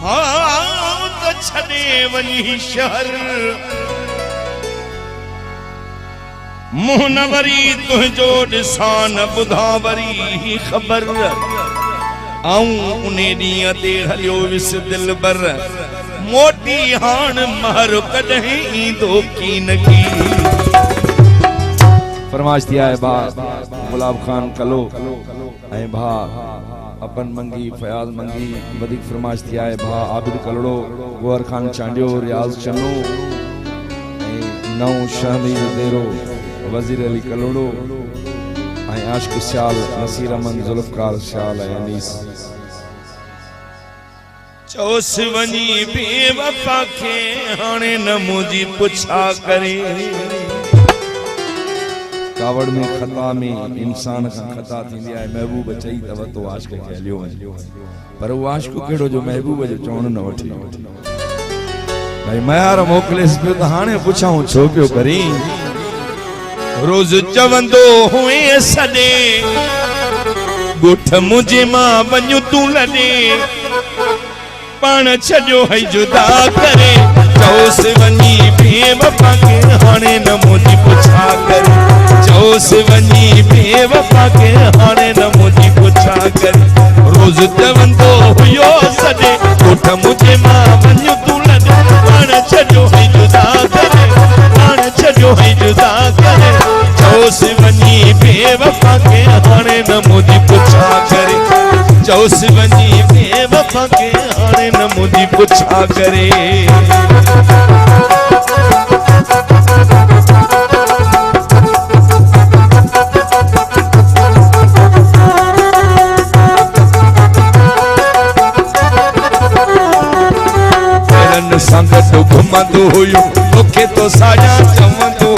हाँ तो छड़े वनी शहर मुहनवरी तुझो दिसान बुधावरी खबर आऊं उन्हें दिया ते हलियो विस दिल बर मोटी हान महर कदहीं दो की नकी फरमाइश दिया है बा गुलाब खान कलो ऐ भा अपन मंगी फयाज मंगी वधिक फरमाइश दिया है भा आबिद कलड़ो गोहर खान चांडियो रियाज चन्नो नौ शामिल देरो वजीर अली कलोड़ो ऐ आशिक शाल नसीर अमन जुल्फकार शाल ऐ अनीस चौस वनी बेवफा के हाने न मुझी पुछा करे कावड़ में खता में इंसान का खता थी है महबूब चई तब तो आशिक के लियो पर वो आशिक केड़ो जो महबूब जो चवण न वठी भाई मैं यार मोकलेस पे तो हाने पुछाऊं छो क्यों करी रोज चवंदो हुए सदे गुठ मुझे मां वञू तू लडे पान छजो है जुदा करे चौस वनी बेवफा के हाने न मुझी पुछा करे चौस वनी बेवफा के हाने न मुझी पुछा करे रोज चवंदो हुयो सदे गुठ मुझे मां वञू तू लडे पान छजो है जुदा करे पान छजो है जुदा करे चौस वनी बेवफा के हाने न मुझी पुछा करे चौस वनी बेवफा के हाने न मुझी पुछा करे तेरन संगत घुमंदो हुयो तोखे तो साजा चवंदो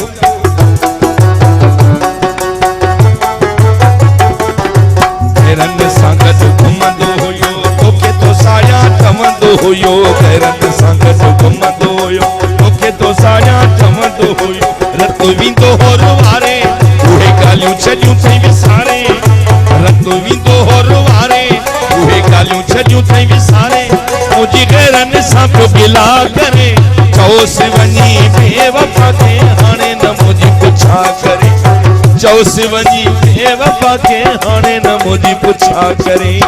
रंग संगत घुमंदो हुयो तोखे तो साया चवंदो हुयो रंग संगत घुमंदो हुयो तोखे तो साया चवंदो हुयो रत विंदो होर वारे उहे गालियूं छॾियूं थई विसारे रत विंदो होर वारे उहे गालियूं छॾियूं थई विसारे मुंहिंजी गैरनि सां पियो गिला करे चौस वञी बेवफा के हाणे न मुंहिंजी पुछा करे चौस वञी बेवफा के हाणे न मुझी पुछा करे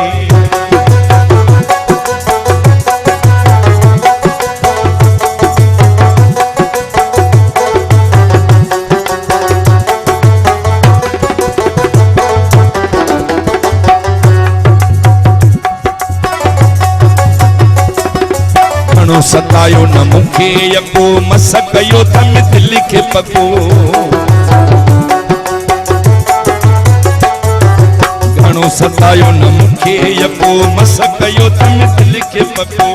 घणो सतायो न मूंखे यको मस कयो थम दिल खे पको घणो सतायो न मूंखे यको मस कयो थम दिल खे पको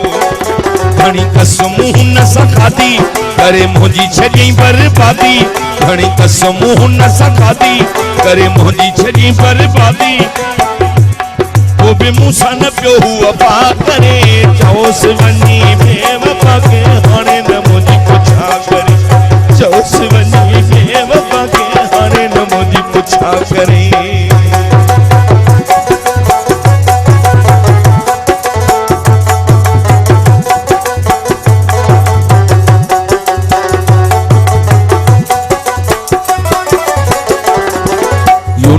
घणी कसमूं न सखादी करे मुंहिंजी छॾी बर्बादी घणी कसमूं न सखादी करे मुंहिंजी छॾी बर्बादी वो भी मूंसां न पियो वफा करे चौस वञी बेवफा के हाणे न मुंहिंजी पुछा करे चौस वञी बेवफा के हाणे न मुंहिंजी पुछा करे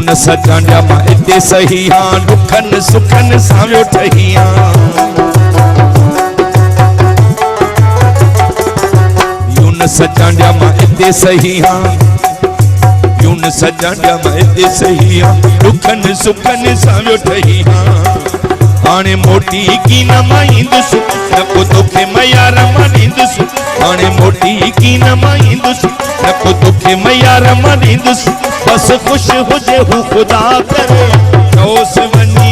न सजांडिया मां इते सही हां दुखन सुखन सावियो ठहिया यूं न सजांडिया मां इते सही हां यूं न सजांडिया मां इते सही हां दुखन सुखन सावियो ठहिया हाणे मोटी की न मां ईंदुसि न को तोखे मयार मां ॾींदुसि हाणे मोटी की न मां ईंदुसि न को तोखे मयार मां ॾींदुसि बस खुश हुजे हू खुदा करे चौस वञी